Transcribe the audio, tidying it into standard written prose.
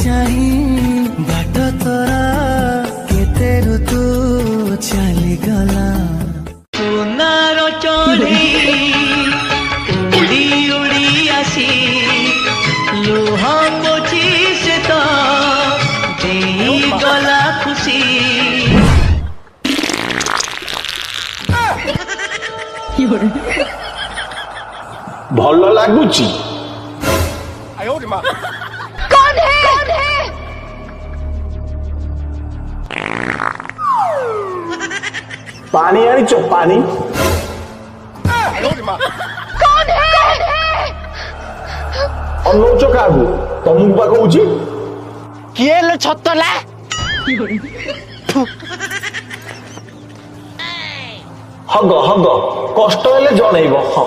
चाही बाट तोरा केते ऋतु चली गला सोनार चढ़ी उड़ी उड़ी आसी लोह पोची से तो देई गला खुशी भल लगुची कौन है पानी आनीच पानी कौन है ଅନଉଛ କାହାକୁ ତମକୁ ବା କହୁଛି କିଏ ହେଲେ ଛତଲା ହଗ ହଗ କଷ୍ଟ ହେଲେ ଜଣେଇବ ହଁ